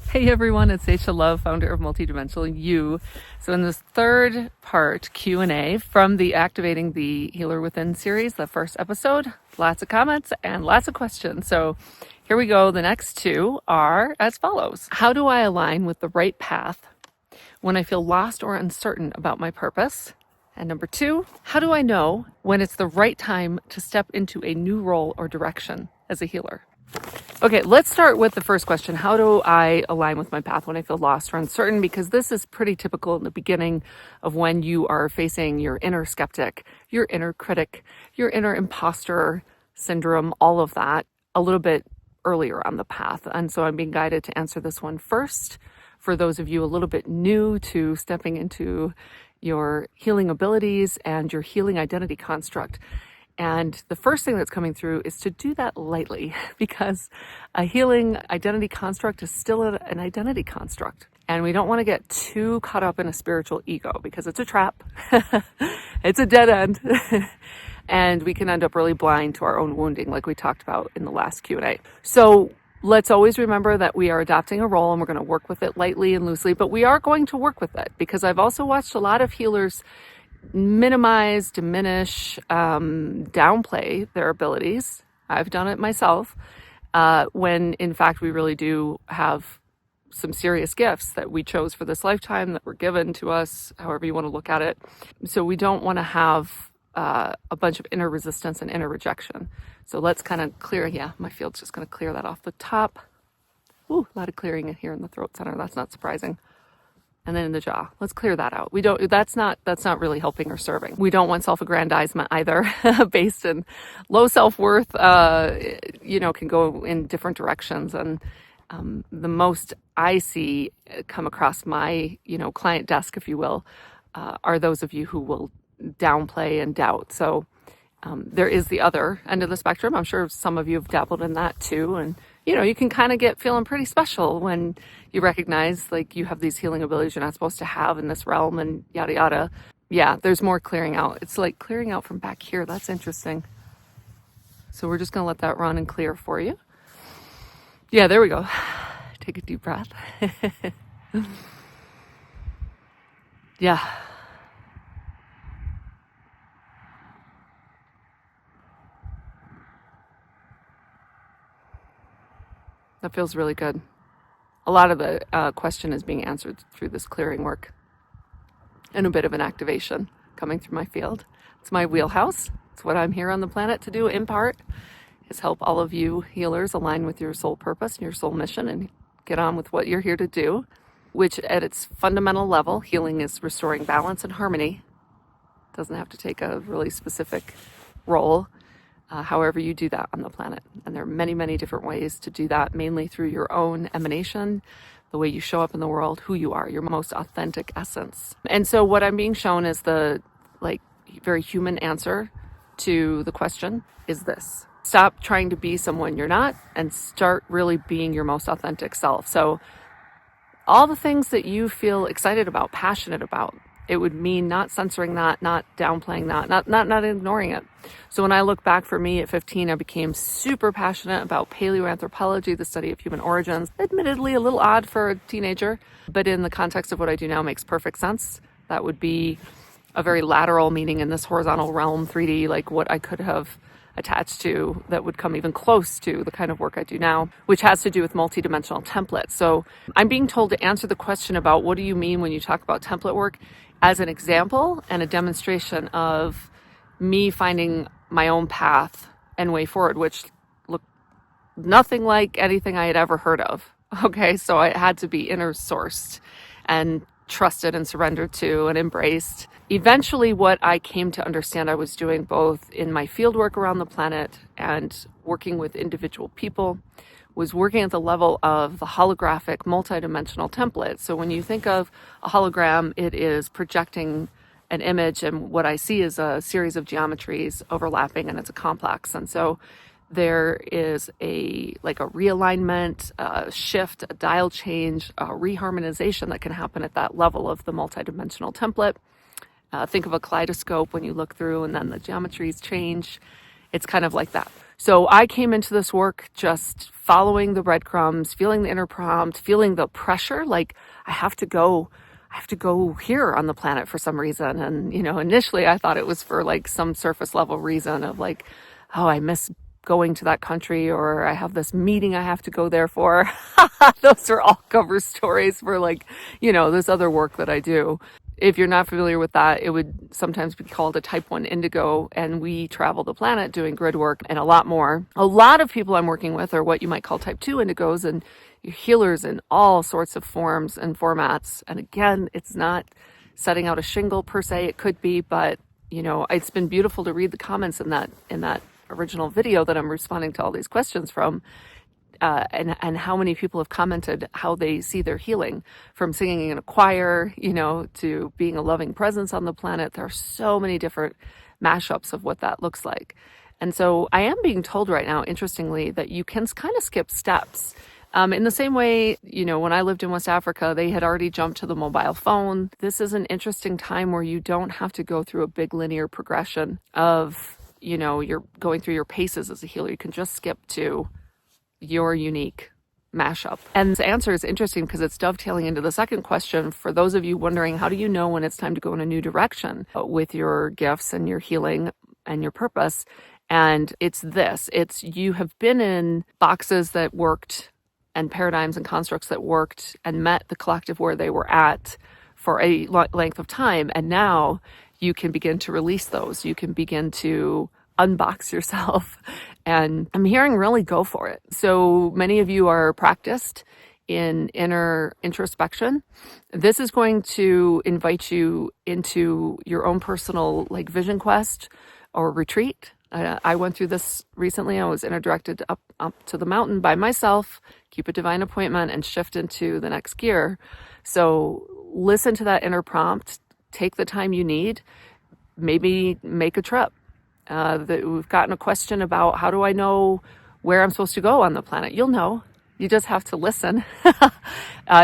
Hey everyone, it's Aisha Love, founder of MultiDimensional You. So in this third part Q&A from the Activating the Healer Within series, the first episode, lots of comments and lots of questions. So here we go. The next two are as follows. How do I align with the right path when I feel lost or uncertain about my purpose? And number two, how do I know when it's the right time to step into a new role or direction as a healer? Okay, let's start with the first question. How do I align with my path when I feel lost or uncertain? Because this is pretty typical in the beginning of when you are facing your inner skeptic, your inner critic, your inner imposter syndrome, all of that a little bit earlier on the path. And so I'm being guided to answer this one first. For those of you a little bit new to stepping into your healing abilities and your healing identity construct. And the first thing that's coming through is to do that lightly, because a healing identity construct is still an identity construct. And we don't want to get too caught up in a spiritual ego, because it's a trap. It's a dead end. And we can end up really blind to our own wounding, like we talked about in the last Q&A. So let's always remember that we are adopting a role and we're going to work with it lightly and loosely, but we are going to work with it, because I've also watched a lot of healers minimize, diminish, downplay their abilities. I've done it myself, when in fact we really do have some serious gifts that we chose for this lifetime, that were given to us, however you want to look at it. So we don't want to have a bunch of inner resistance and inner rejection. So let's kind of clear, my field's just going to clear that off the top. Ooh, a lot of clearing in here in the throat center. That's not surprising. And then in the jaw, let's clear that out. That's not really helping or serving. We don't want self-aggrandizement either, based in low self-worth, can go in different directions. And the most I see come across my, client desk, if you will, are those of you who will downplay and doubt. So there is the other end of the spectrum. I'm sure some of you have dabbled in that too. And, you can kind of get feeling pretty special when you recognize like you have these healing abilities you're not supposed to have in this realm and yada, yada. Yeah, there's more clearing out. It's like clearing out from back here. That's interesting. So we're just going to let that run and clear for you. Yeah, there we go. Take a deep breath. Yeah. That feels really good. A lot of the question is being answered through this clearing work and a bit of an activation coming through my field. It's my wheelhouse. It's what I'm here on the planet to do, in part, is help all of you healers align with your soul purpose and your soul mission and get on with what you're here to do, which at its fundamental level, healing is restoring balance and harmony. It doesn't have to take a really specific role. However you do that on the planet. And there are many, many different ways to do that, mainly through your own emanation, the way you show up in the world, who you are, your most authentic essence. And so what I'm being shown is the very human answer to the question is this. Stop trying to be someone you're not and start really being your most authentic self. So all the things that you feel excited about, passionate about, it would mean not censoring that, not downplaying that, not ignoring it. So when I look back for me at 15, I became super passionate about paleoanthropology, the study of human origins. Admittedly, a little odd for a teenager, but in the context of what I do now makes perfect sense. That would be a very lateral meaning in this horizontal realm, 3D, like what I could have attached to that would come even close to the kind of work I do now, which has to do with multidimensional templates. So I'm being told to answer the question about what do you mean when you talk about template work as an example and a demonstration of me finding my own path and way forward, which looked nothing like anything I had ever heard of. Okay, so I had to be inner sourced and trusted and surrendered to and embraced. Eventually, what I came to understand I was doing both in my field work around the planet and working with individual people was working at the level of the holographic multidimensional template. So when you think of a hologram, it is projecting an image, and what I see is a series of geometries overlapping, and it's a complex. And so there is a realignment, a shift, a dial change, a reharmonization that can happen at that level of the multidimensional template. Think of a kaleidoscope when you look through and then the geometries change. It's kind of like that. So I came into this work just following the breadcrumbs, feeling the inner prompt, feeling the pressure, like I have to go here on the planet for some reason. And, initially I thought it was for like some surface level reason of like, oh, I miss going to that country, or I have this meeting I have to go there for. Those are all cover stories for like, this other work that I do. If you're not familiar with that, it would sometimes be called a type 1 indigo, and we travel the planet doing grid work and a lot more. A lot of people I'm working with are what you might call type 2 indigos, and healers in all sorts of forms and formats. And again, it's not setting out a shingle per se. It could be, but it's been beautiful to read the comments in that original video that I'm responding to all these questions from. And how many people have commented how they see their healing, from singing in a choir, to being a loving presence on the planet. There are so many different mashups of what that looks like. And so I am being told right now, interestingly, that you can kind of skip steps. In the same way, when I lived in West Africa, they had already jumped to the mobile phone. This is an interesting time where you don't have to go through a big linear progression of, you're going through your paces as a healer. You can just skip to your unique mashup. And the answer is interesting because it's dovetailing into the second question. For those of you wondering, how do you know when it's time to go in a new direction with your gifts and your healing and your purpose? And it's you have been in boxes that worked and paradigms and constructs that worked and met the collective where they were at for a length of time. And now you can begin to release those. You can begin to unbox yourself. And I'm hearing really go for it. So many of you are practiced in inner introspection. This is going to invite you into your own personal vision quest or retreat. I went through this recently. I was interdirected up to the mountain by myself, keep a divine appointment, and shift into the next gear. So listen to that inner prompt. Take the time you need. Maybe make a trip. We've gotten a question about how do I know where I'm supposed to go on the planet? You'll know. You just have to listen.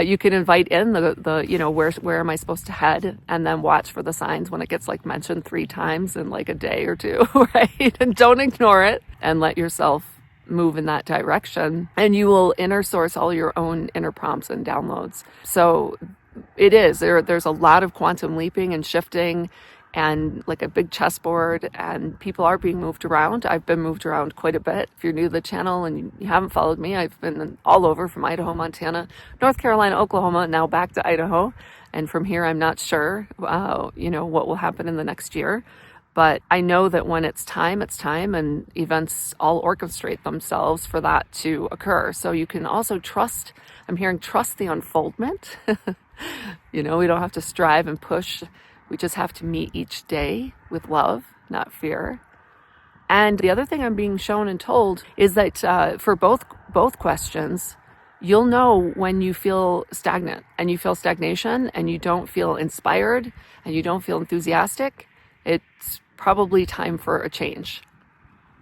You can invite in where am I supposed to head, and then watch for the signs when it gets mentioned 3 times in a day or 2, right? And don't ignore it, and let yourself move in that direction, and you will inner source all your own inner prompts and downloads. So it is there's a lot of quantum leaping and shifting, and like a big chessboard, and people are being moved around. I've been moved around quite a bit. If you're new to the channel and you haven't followed me, I've been all over, from Idaho, Montana, North Carolina, Oklahoma, now back to Idaho. And from here, I'm not sure, what will happen in the next year. But I know that when it's time, and events all orchestrate themselves for that to occur. So you can also trust the unfoldment. We don't have to strive and push. We just have to meet each day with love, not fear. And the other thing I'm being shown and told is that for both questions, you'll know when you feel stagnant and you feel stagnation and you don't feel inspired and you don't feel enthusiastic. It's probably time for a change.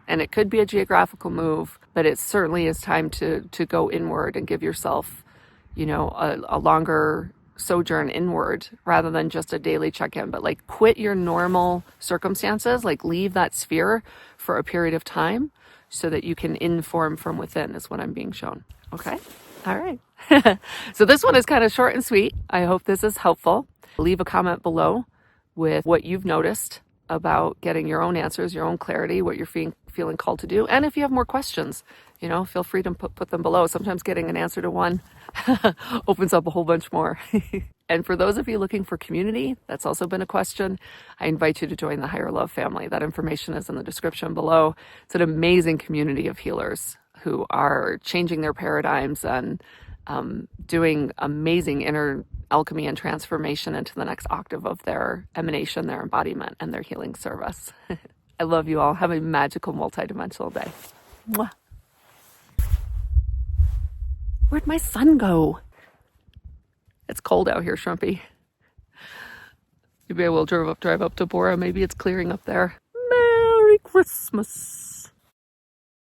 And it could be a geographical move, but it certainly is time to go inward and give yourself, a longer sojourn inward rather than just a daily check-in, but quit your normal circumstances, leave that sphere for a period of time so that you can inform from within, is what I'm being shown. Okay. All right. So this one is kind of short and sweet. I hope this is helpful. Leave a comment below with what you've noticed about getting your own answers, your own clarity, what you're feeling called to do. And if you have more questions, feel free to put them below. Sometimes getting an answer to one opens up a whole bunch more. And for those of you looking for community, that's also been a question. I invite you to join the Higher Love family. That information is in the description below. It's an amazing community of healers who are changing their paradigms and doing amazing inner alchemy and transformation into the next octave of their emanation, their embodiment, and their healing service. I love you all. Have a magical multidimensional day. Mwah. Where'd my sun go? It's cold out here, Shrumpy. Maybe I will drive up to Bora. Maybe it's clearing up there. Merry Christmas.